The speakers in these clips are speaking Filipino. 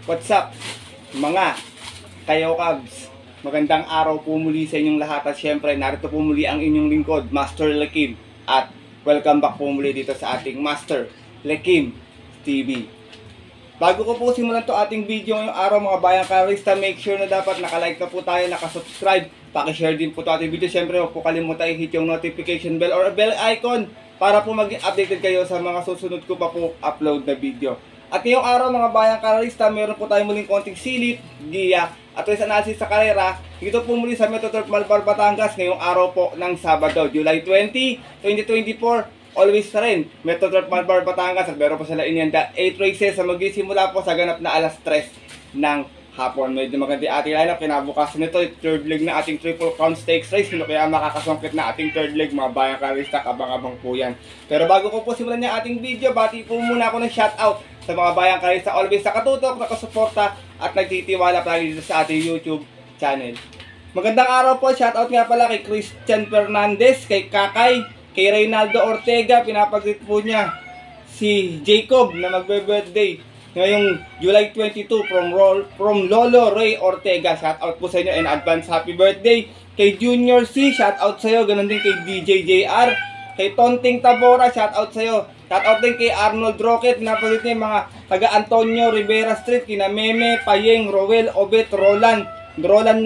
What's up, mga kayo Cubs? Magandang araw po muli sa inyong lahat. At syempre, narito po muli ang inyong lingkod, Master Lekim. At welcome back po muli dito sa ating Master Lekim TV. Bago ko po simulan to ating video ngayong araw mga bayang karista, make sure na dapat nakalike na po tayo, nakasubscribe. Pakishare din po ito ating video. Syempre, huwag po kalimutan i-hit yung notification bell or bell icon para po maging updated kayo sa mga susunod ko pa po upload na video. At ngayong araw mga bayang karista, meron po tayo muling konting silip, giya, at race analysis sa karera. Dito po muli sa Metro Turf Malbar, Batangas ngayong araw po ng Sabado, July 20, 2024. Always pa rin, Metro Turf Malbar, Batangas. At meron po sila inyanda 8 races na magsisimula po sa ganap na alas 3 ng hapon. Medyo maganda ating lineup. Kinabukasan nito, third leg na ating Triple Crown Stakes race. Kaya makakasungkit na ating third leg mga bayang karista, abang-abang po yan. Pero bago ko po simulan yung ating video, bati po muna ako ng shoutout sa mga bayang karista, always nakatutok, nakasuporta at nagtitiwala palagi dito sa ating YouTube channel. Magandang araw po, shoutout nga pala kay Christian Fernandez, kay Kakay, kay Reynaldo Ortega. Pinapagrit po niya si Jacob na magbe-birthday ngayong July 22 from Lolo Ray Ortega. Shoutout po sa inyo and advance happy birthday. Kay Junior C, shoutout sa iyo. Ganun din kay DJ JR, kay Tonting Tabora, shoutout sa iyo. Shoutout din kay Arnold Rocket, napalit niya mga taga Antonio Rivera Street, kina Meme, Payeng, Roel, Obet, Roland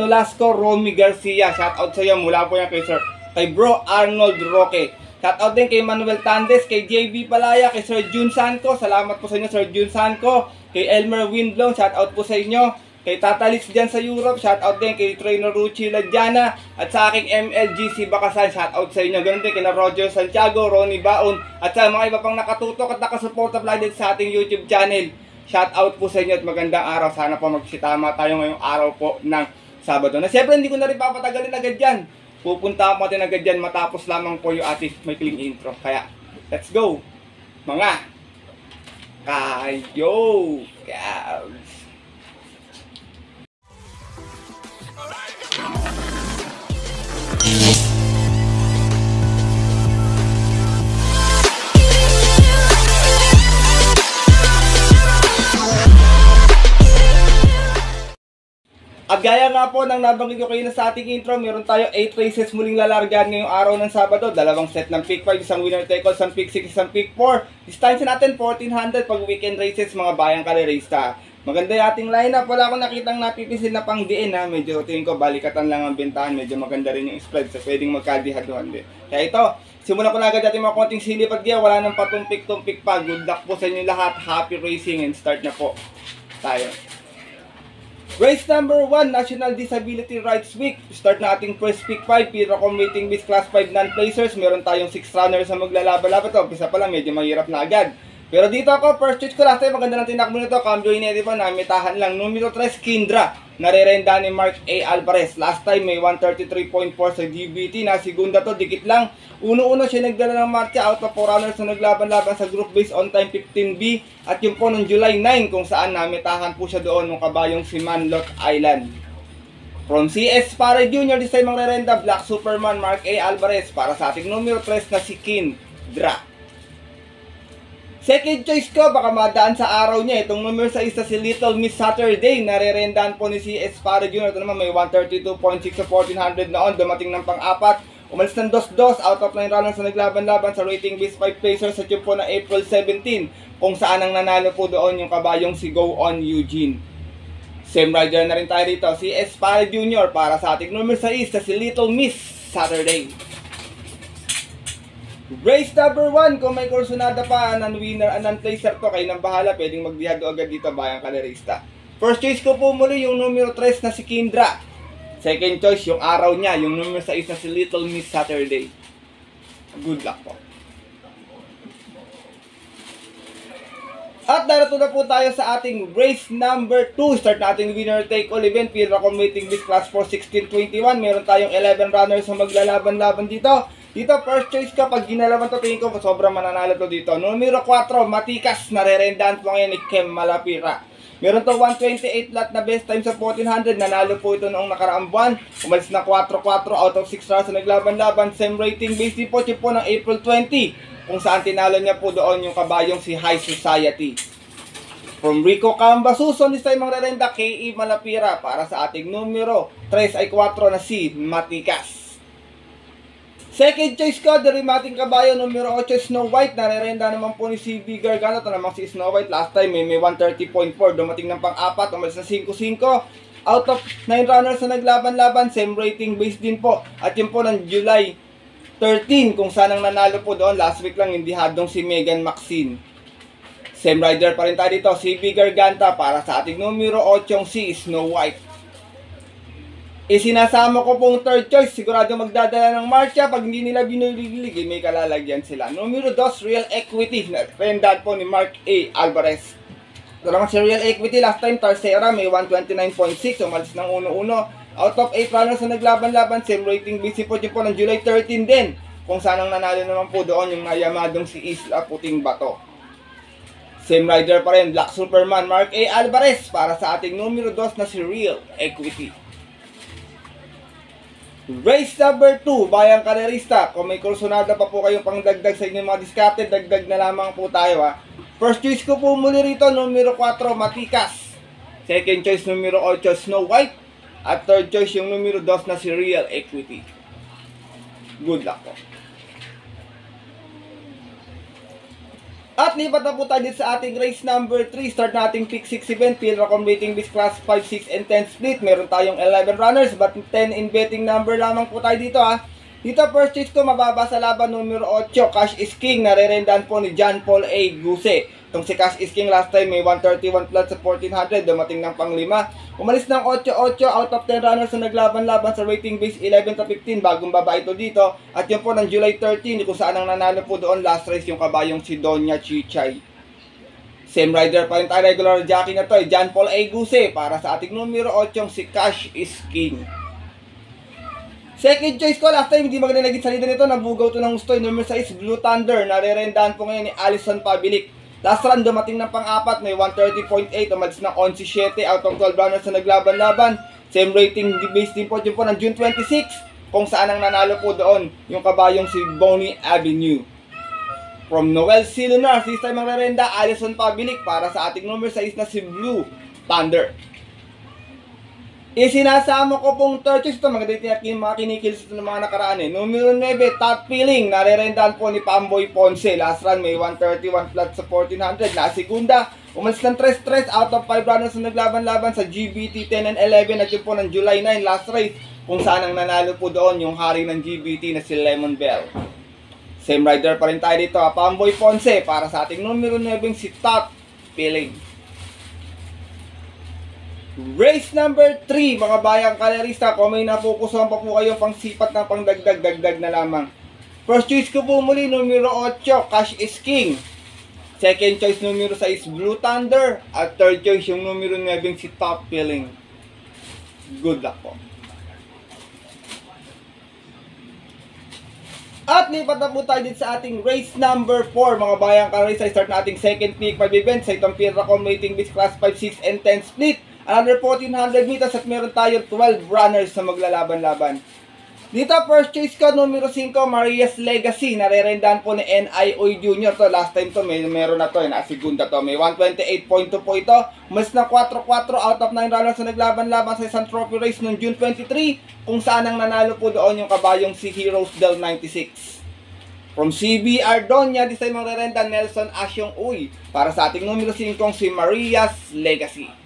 Nolasco, Romy Garcia. Shoutout sa iyo mula po yan kay Bro Arnold Roque. Shoutout din kay Manuel Tandes, kay JB Palaya, kay Sir Jun Sanco. Salamat po sa inyo Sir Jun Sanco. Kay Elmer Windblom, shoutout po sa inyo. Kay Tatalis dyan sa Europe, shoutout din kay Trainer Ruchi Ladjana. At sa aking MLGC Bakasan, shoutout sa inyo. Ganun din kay Roger Santiago, Ronnie Baon. At sa mga iba pang nakatutok at nakasuporta din sa ating YouTube channel, shoutout po sa inyo at magandang araw. Sana po magsitama tayo ngayong araw po ng Sabado. Na siyempre hindi ko na rin papatagalin agad dyan. Pupunta ako natin agad dyan matapos lamang po yung ating maikling intro. Kaya, let's go! Mga kayo Cubs! At gaya nga po ng nabanggit ko kayo na sa ating intro, meron tayo 8 races muling lalargaan ngayong araw ng Sabado. Dalawang set ng pick 5, isang winner take all, isang pick 6, isang pick 4. Distansya natin 1400 pag weekend races mga bayang karerista. Maganda yung ating lineup. Wala akong nakitang napipisil na pang diin ha. Medyo tingin ko balikatan lang ang bentahan. Medyo maganda rin yung spread so pwedeng magkadihaduhan din. Kaya ito, simulan ko na agad natin mga konting silip at giya. Wala nang patumpik-tumpik pa. Good luck po sa inyo lahat. Happy racing and start na po tayo. Race number 1, National Disability Rights Week. Start na ating first pick 5, Piracom Waiting Beast Class 5 non-placers. Meron tayong 6 runners na maglalaban-laban ito. Umpisa pa lang, medyo mahirap na agad. Pero dito ako, first choice ko last time, maganda ng tinakbo nito. Cambio inedi pa, namitahan lang. Numero 3, Kindra. Narerenda ni Mark A. Alvarez. Last time may 133.4 sa DBT. Nasigunda to, dikit lang. Uno-uno siya nagdala ng marcha. Out of 4 runners na naglaban-laban sa group base on time 15B. At yun po noong July 9 kung saan namitahan po siya doon ng kabayong si Manlot Island. From CS Pare Jr. this time magrerenda, Black Superman Mark A. Alvarez para sa ating numero 3 na si Kindra. Second choice ko, baka madaan sa araw niya. Itong numero 6 na si Little Miss Saturday. Narerendahan po ni CS Pare Jr. Ito naman may 132.6 sa 1400 noon. Dumating ng pang-apat. Umalis ng 2-2. Out of 9 runners na naglaban-laban sa rating base 5 placers sa tune po na April 17. Kung saan ang nanalo po doon yung kabayong si Go On Eugene. Same rider na rin tayo dito. CS Pare Jr. para sa ating numero 6 na si Little Miss Saturday. Race number 1, kung may kursunada pa, non-winner, non-placer to, kayo nang bahala, pwedeng magdihado agad dito bayang kalerista. First choice ko po muli yung numero 3 na si Kindra. Second choice, yung araw niya, yung numero 6 na si Little Miss Saturday. Good luck po. At narito na po tayo sa ating race number 2. Start natin winner take all event. Piracom Waiting Beast Class 4 1621. Meron tayong 11 runners na maglalaban-laban dito. Dito, first choice ka, pag ginalaban to, tingin ko, sobrang mananalo to dito. Numero 4, Matikas, narerendahan po ngayon ni Kem Malapira. Meron to 128 lot na best time sa 1400. Nanalo po ito noong nakaraang buwan. Umalis na 4-4 out of 6 rounds na naglaban-laban. Same rating base po po ng April 20. Kung saan tinalo niya po doon yung kabayong si High Society. From Rico Camba Suson, this time ang rerenda K.E. Malapira para sa ating numero 3 ay 4 na si Matikas. Second choice ko, Derimating Kabayo, numero 8, Snow White. Narerenda naman po ni CB Gargano. Ito naman si Snow White. Last time may 130.4. Dumating ng pang-4. Umalis na 5-5. Out of 9 runners na naglaban-laban. Same rating base din po. At yun po ng July 13. Kung saan ang nanalo po doon. Last week lang hindi hadong si Megan Maxine. Same rider pa rin tayo dito. CB Garganta para sa ating numero 8, si Snow White. Isinasama ko pong third choice, sigurado magdadala ng marcha. Pag hindi nila binulilig, may kalalagyan sila. Numero 2, Real Equity. Rendan po ni Mark A. Alvarez. Ito naman si Real Equity, last time Tercera, may 129.6. Umalis ng 1-1. Out of 8 runners na naglaban-laban, same rating busy po dyan po ng July 13 din. Kung saan ang nanalo naman po doon yung nayamadong si Isla Puting Bato. Same rider pa rin, Black Superman, Mark A. Alvarez para sa ating numero 2 na si Real Equity. Race number 2, Bayang Karerista. Kung may kursunada pa po kayong pangdagdag sa inyong mga diskarte, dagdag na lamang po tayo ha. First choice ko po muli rito, numero 4, Matikas. Second choice, numero 8, Snow White. At third choice, yung numero 2 na si Real Equity. Good luck po. At lipat na po tayo dito sa ating race number 3. Start nating pick 6 event. Field Racom Betting Biz Class 5, 6, and 10 split. Meron tayong 11 runners but 10 in betting number lamang po tayo dito ha. Dito first choice ko mababa sa laban numero 8. Cash is King. Narerendahan po ni John Paul A. Guse. Itong si Cash is King last time may 131 plus sa 1400. Dumating ng pang 5. Umalis ng 8-8 out of 10 runners na naglaban-laban sa rating base 11-15. Bagong baba ito dito. At yun po ng July 13 kung saan ang nanalo po doon last race yung kabayong si Donya Chichay. Same rider pa rin tayo, regular jockey na to. John Paul A. Guse para sa ating numero 8 si Cash is King. Second choice ko, last time hindi maganda naging salida nito. Nabugaw to ng gusto. Numero 6 Blue Thunder. Narerendahan po ngayon ni Alison Pabilik. Last run, dumating ng pang-4, may 130.8, umalis ng 11-7 out of 12 runners na naglaban-laban. Same rating base din po dyan po ng June 26, kung saan ang nanalo po doon yung kabayong si Bonnie Avenue. From Noel C. Lunar, this time ang rerenda, Alison Pabilik para sa ating number 6 na si Blue Thunder. Isinasama ko pong third choice. Ito, mga kinikils ito ng mga nakaraan eh. Numero 9, Top Feeling. Narerendahan po ni Pamboy Ponce. Last run may 131 flat sa 1400. Na segunda, umalis ng 3-3 out of 5 runners na naglaban-laban sa GBT 10 and 11. At yun po ng July 9 last race. Kung saan ang nanalo po doon yung hari ng GBT na si Lemon Bell. Same rider pa rin tayo dito. Pamboy Ponce para sa ating numero 9 si Top Feeling. Race number 3, mga bayang kalerista. Kung may napupusuhan pa po kayo pang sipat na pang dagdag na lamang. First choice ko po muli, numero 8, Cash is King. Second choice, numero 6, Blue Thunder. At third choice, yung numero 9, si Top Feeling. Good luck po. At lipat na po tayo dito sa ating race number 4, mga bayang kalerista. Start na ating second pick 5 event sa itong Field Racom Betting Biz Class 5, 6, and 10 split. Another 1400 meters at meron tayo 12 runners na maglalaban-laban. Dito first choice ko, numero 5, Maria's Legacy. Narerendahan po ni N.I.O. Jr. to. Last time to, meron na to. Segunda to. May 128.2 po ito. Mas na 4-4 out of 9 runners na naglaban-laban sa isang trophy race noong June 23. Kung saan ang nanalo po doon yung kabayong si Heroes Del 96. From CBR Donya, this time ang rerenda Nelson Asyong Uy. Para sa ating numero 5, si Maria's Legacy.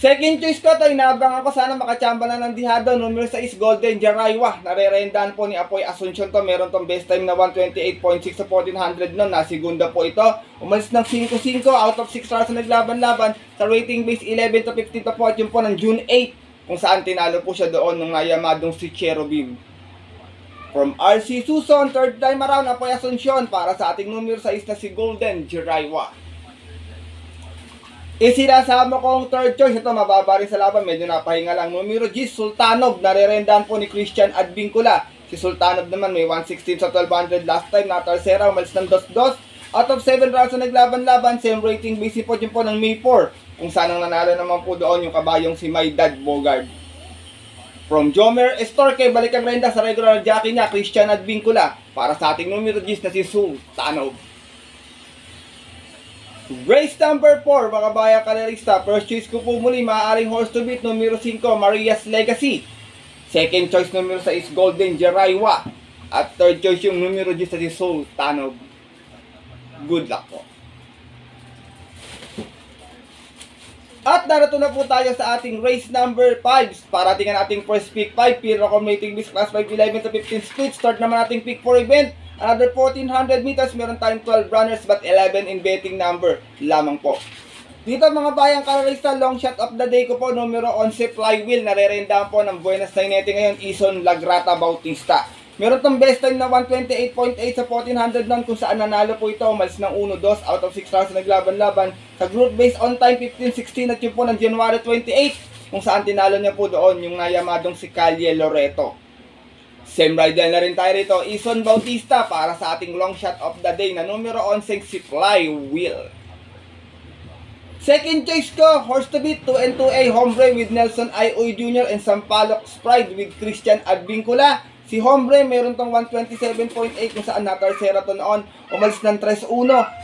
Second choice ko to, inabang ako sana makachamba na ng dihado. Numero 6, Golden Jaraywa. Narerendahan po ni Apoy Asuncion to. Meron tong best time na 128.6 sa 1400 noon. Nasigunda po ito. Umalis ng 5-5 out of 6 stars na naglaban-laban. Sa rating base 11-15 to po at yun po ng June 8. Kung saan tinalo po siya doon nung nayamadong si Cherubim. From RC Suson, third time around, Apoy Asuncion para sa ating numero 6 na si Golden Jaraywa. Isinasama kong third choice. Ito, mababa rin sa laban. Medyo napahinga lang. Numero G, Sultanov. Narerendahan po ni Christian Advincula. Si Sultanov naman may 116 sa 1200 last time. Na Tercera, umalis ng 2-2. Out of 7 rounds na naglaban-laban. Same rating busy po dyan po ng May 4. Kung saan ang nanalo naman po doon yung kabayong si My Dad Bogard. From Jomer Estorque, balik ang renda sa regular jockey niya, Christian Advincula. Para sa ating numero G na si Sultanov. Race number 4, mga bayang kalerista. First choice ko po muli, maaaring horse to beat, numero 5, Maria's Legacy. Second choice, numero 6, Golden Jeraiwa. At third choice yung numero 10 si Soul Tanog. Good luck po. At narito na po tayo sa ating race number 5. Para tingnan ating first pick 5. Pure accommodating this class 5, 11 to 15 split. Start naman ating pick 4 event. Another 1400 meters. Meron tayong 12 runners but 11 in betting number lamang po. Dito mga bayang kalerista, long shot of the day ko po. Numero 11 Flywheel. Narerendahan po ng Buenas Nainete ngayon. Ison Lagrata Bautista. Meron tong best time na 128.8 sa 1400 noon kung saan nanalo po ito. Umalis ng 1-2 out of 6 rounds na naglaban-laban. Sa group based on time 15-16 at yun po ng January 28 kung saan tinalo niya po doon yung nayamadong si Calle Loreto. Same rider na rin tayo rito. Ison Bautista para sa ating long shot of the day na numero 11 si Flywheel. Second choice ko, horse to beat 2-2A Hombre with Nelson Ioy Jr. and Sampaloc Pride with Christian Advincula. Si Hombre, meron tong 127.8 kung saan na-tercera to noon. Umalis ng 3-1.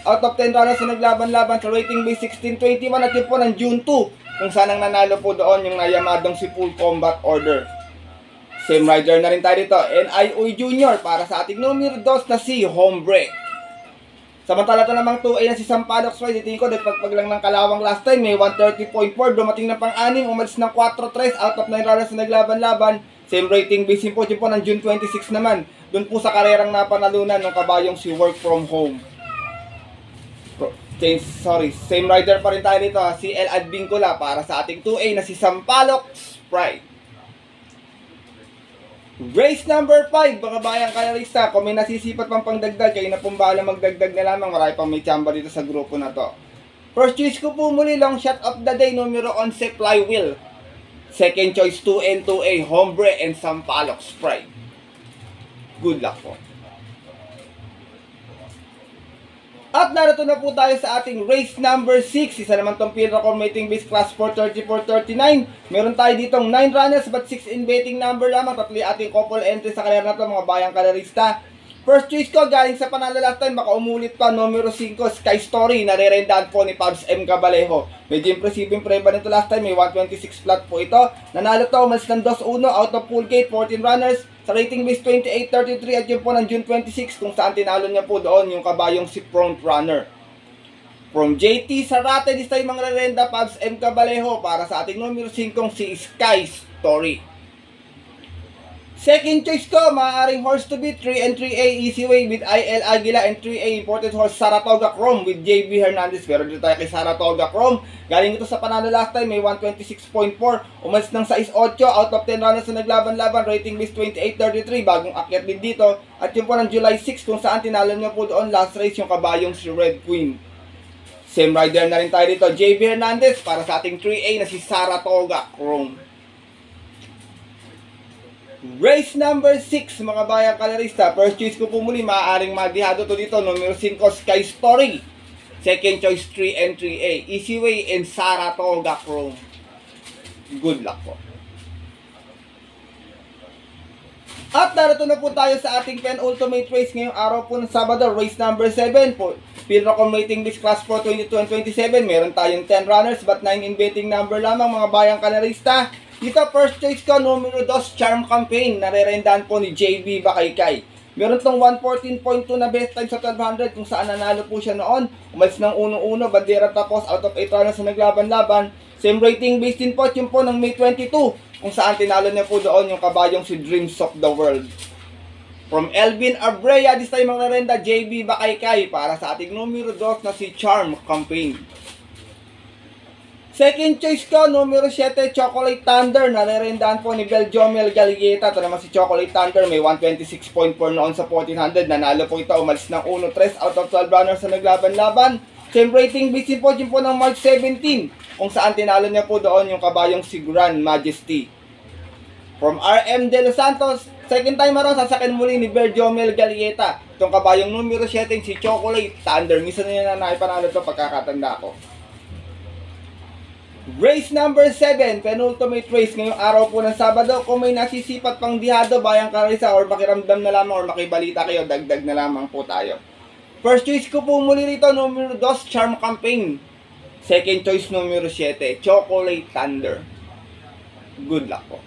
Out of 10 runners na naglaban-laban sa rating base 16-21 at yun po ng June 2 kung saan ang nanalo po doon yung nayamadong si Full Combat Order. Same rider na rin tayo dito. N.I.O. Jr. para sa ating numero 2 na si Hombre. Samantala ito namang 2A na si Sampaloc Pride. Itingin ko, nagpagpag lang ng kalawang last time. May 130.4. Dumating na pang-6. Umalis ng 4-3 out of 9 runners na naglaban-laban. Same rating base po po ng June 26 naman. Doon po sa karerang napanalunan ng kabayong si Work From Home. Same rider pa rin tayo dito. Si El Advincula para sa ating 2A na si Sampaloc Pride. Race number 5, mga bayang kalerista. Kung may nasisipat pang pangdagdag, kayo na pong bahala magdagdag na lamang. Marami pang may tsamba dito sa grupo na to. First choice ko po muli, long shot of the day, numero 11 Flywheel. Second choice, 2N2A, Hombre and Sampaloc Pride. Good luck po. At narito na po tayo sa ating race number 6. Isa naman itong Pure Accommodating Base Class 434-39. Meron tayo ditong 9 runners but 6 in betting number lamang. Tatlo ating couple entry sa kalera na ito, mga bayang kalerista. First choice ko, galing sa panalo last time, baka umulit pa, numero 5, Sky Story, narerendahan po ni Pabs M. Cabalejo. Medyo impressive yung preba nito last time, may 126 flat po ito. Nanalo to, umalis ng 2-1, out of full gate, 14 runners, sa rating base 28-33 at yun po ng June 26, kung saan tinalo niya po doon yung kabayong si Front Runner. From JT Sarate, this time mga rerenda, Pabs M. Cabalejo, para sa ating numero 5, si Sky Story. Second choice ko, maaaring horse to beat 3-3A Easy Way with IL Aguila and 3A imported horse Saratoga Chrome with JB Hernandez. Pero dito tayo kay Saratoga Chrome. Galing ito sa panalo last time, may 126.4. Umalis ng 6-8 out of 10 runners na naglaban-laban. Rating base 28-33. Bagong akyat din dito. At yun po ng July 6 kung saan tinalo niya po doon last race yung kabayong si Red Queen. Same rider na rin tayo dito. JB Hernandez para sa ating 3A na si Saratoga Chrome. Race number 6, mga bayang kalerista. First choice ko po muli, maaaring madihado to dito. Numero 5, Sky Story. Second choice, 3-3A Easy Way and Saratoga Chrome. Good luck po. At narito na po tayo sa ating penultimate race ngayong araw po ng Sabado. Race number 7 po. Field accommodating this class for 22 and 27. Meron tayong 10 runners but 9 in betting number lamang, mga bayang kalerista. Dito, first choice ko, numero 2, Charm Campaign. Narerendahan po ni JB Bakaykay. Meron tong 114.2 na best time sa 1200 kung saan nanalo po siya noon. Umalis ng 1-1, bandera tapos out of 8 runners na naglaban-laban. Same rating based in po, yun po ng May 22 kung saan tinalo niya po doon yung kabayong si Dreams of the World. From Elvin Abrea, this time ang narenda, JB Bakaykay para sa ating numero 2 na si Charm Campaign. Second choice ko, numero 7, Chocolate Thunder. Narerendahan po ni Beljomel Galieta. Ito naman si Chocolate Thunder. May 126.4 noon sa 1400. Nanalo po ito. Umalis ng 1-3 out of 12 runners na naglaban-laban. Same rating bisin po din po ng March 17. Kung saan tinalo niya po doon yung kabayong si Grand Majesty. From RM De Los Santos, second time around, sasakin muli ni Beljomel Galieta. Itong kabayong numero 7, si Chocolate Thunder. Misa na niya na naipanalo ito pagkakatanda ko. Race number 7, penultimate race ngayong araw po ng Sabado. Kung may nasisipat pang dihado, bayang karisa or makiramdam na lamang or makibalita kayo, dagdag na lamang po tayo. First choice ko po muli rito, numero 2, Charm Campaign. Second choice, numero 7, Chocolate Thunder. Good luck po.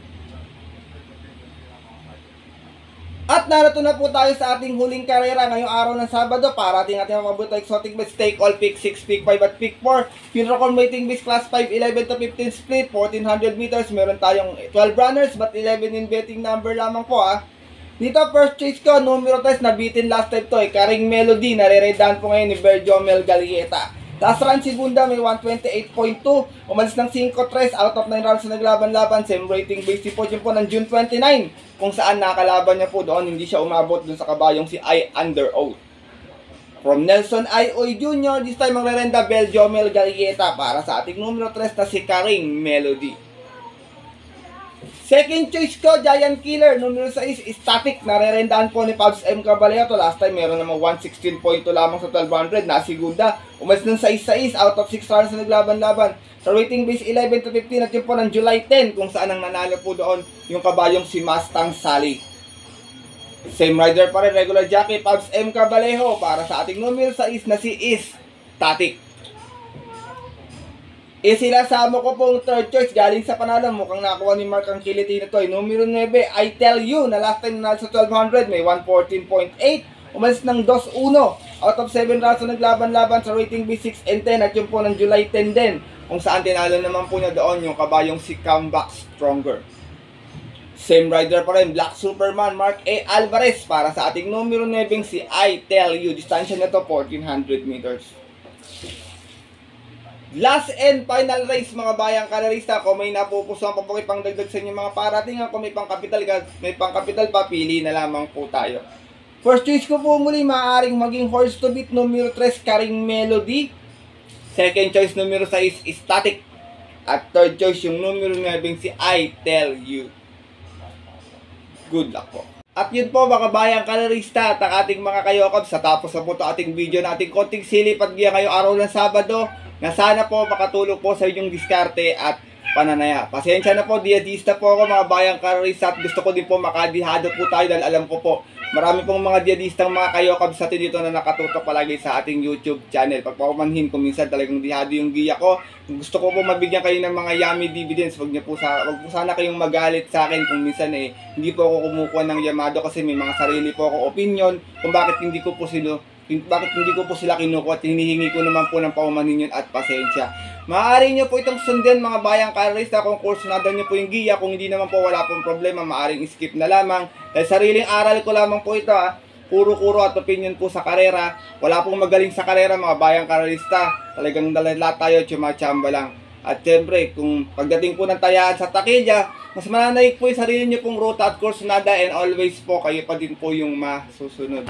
At narito na po tayo sa ating huling karera ngayong araw ng Sabado para ating mabuto exotic bets, take all, pick 6, pick 5 at pick 4. Unicorn waiting bets class 5, 11 to 15 split, 1400 meters. Meron tayong 12 runners but 11 in betting number lamang po Dito first choice ko, numero 3 na beaten last time to Karing Melody, nare-redahan po ngayon ni Berjomel Galieta. Last run segunda may 128.2, umalis ng 5-3 out of 9 runs na naglaban-laban. Same rating base po yun po ng June 29 kung saan nakalaban niya po doon, hindi siya umabot dun sa kabayong si I Under Oath. From Nelson Ioy Jr., this time magre-renda Berjomel Galieta para sa ating numero 3 na si Karing Melody. Second choice ko, Giant Killer, numero 6, Static. Nare-rendahan po ni Pabs M. Caballero. Last time, meron namang 116.2 lamang sa 1200. Nasigunda. Umalis ng 6-6 out of 6 runs na naglaban-laban. Sa rating base 11 to 15 at yun po ng July 10 kung saan ang nanalo po doon yung kabayong si Mustang Sally. Same rider pa rin, regular jockey, Pabs M. Caballero para sa ating numero 6 na si Static. Sinasama ko pong third choice galing sa panalo. Mukhang nakuha ni Mark ang kiliti na to Numero 9, I Tell You, na last time na sa 1200 may 114.8. Umalis ng 2-1 out of 7 runs na naglaban-laban sa rating B6 and 10 at yun po ng July 10 din kung saan tinalo naman po niya doon yung kabayong si Comeback Stronger. Same rider pa rin, Black Superman, Mark A. Alvarez para sa ating numero 9 si I Tell You. Distansya na to 1400 meters. Last and final race mga bayang karerista. Kung may napupusuan pa po pang dagdag sa inyo mga parating, kung may pangkapital pa, pili na lamang po tayo. First choice ko po muli, maaaring maging horse to beat, numero 3, Karing Melody. Second choice, numero 6, Static. At third choice, yung numero 9, si I Tell You. Good luck po. At yun po mga bayang karerista at ating mga kayokab, sa tapos na po ito ating video na ating konting silip at giya ngayong araw ng Sabado, na sana po makatulong po sa inyong diskarte at pananaya. Pasensya na po, diadista po ako mga bayang karerista at gusto ko din po makadihado po tayo dahil alam ko po marami pong mga diadistang mga kayokab sa atin dito na nakatutok palagi sa ating YouTube channel. Pagpapamanhin kung minsan talagang dihado yung giya ko, gusto ko po mabigyan kayo ng mga yummy dividends. Wag po sana kayong magalit sa akin kung minsan hindi po ako kumukuha ng yamado kasi may mga sarili po ako opinion kung bakit hindi ko po sila kinukuha at hinihingi ko naman po ng paumanhin yun at pasensya. Maaari nyo po itong sundin mga bayang karerista kung kursunado nyo po yung giya. Kung hindi naman po wala pong problema, maaring skip na lamang. Dahil sariling aral ko lamang po ito Puro-kuro at opinion po sa karera. Wala pong magaling sa karera mga bayang karerista. Talagang lahat tayo tsumachamba lang. At syempre, kung pagdating po ng tayaan sa takilya, mas mananaig po yung sarili nyo pong ruta at kursunada and always po kayo pa din po yung masusunod.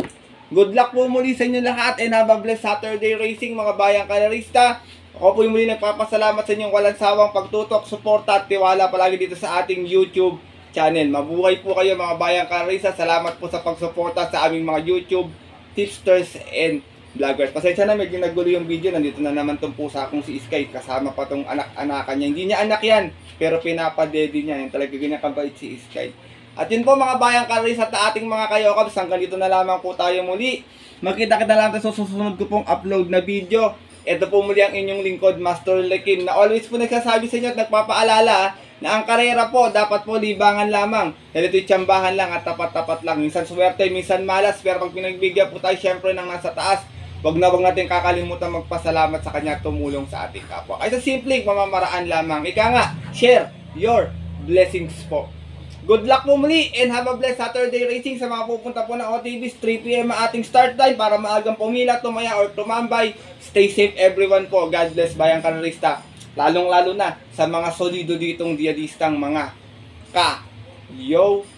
Good luck po muli sa inyo lahat and have a blessed Saturday racing mga bayang karerista. Ako po yung muli nagpapasalamat sa inyong walang sawang pagtutok, suporta at tiwala palagi dito sa ating YouTube channel. Mabuhay po kayo mga bayang karerista. Salamat po sa pagsuporta sa aming mga YouTube tipsters and vloggers. Pasensya na medyo nagulo yung video. Nandito na naman tong pusa kong si Sky. Kasama pa tong anak-anakan niya. Hindi niya anak yan, pero pinapadedi niya. Yung talaga ganyan kabait si Sky. At yun po mga bayang karerista at ating mga kayokabs. Hanggang dito na lamang po tayo muli. Magkita-kita lang tayo sa susunod ko pong upload na video. Ito po muli ang inyong lingkod, Master Lekin, na always po nagsasabi sa inyo at nagpapaalala na ang karera po dapat po libangan lamang. Dahil ito'y tsambahan lang at tapat-tapat lang. Minsan swerte, minsan malas, pero pag pinagbigyan po tayo syempre ng nasa taas, wag natin kakalimutan magpasalamat sa kanya at tumulong sa ating kapwa. Ay sa simpleng mamamaraan lamang. Ika nga, share your blessings po. Good luck po muli and have a blessed Saturday racing sa mga pupunta po ng OTVs. 3 PM ang ating start time para maagang pumila, tumaya or tumambay. Stay safe everyone po. God bless bayang karerista. Lalong-lalo na sa mga solido ditong diadistang mga ka-yo-cabs.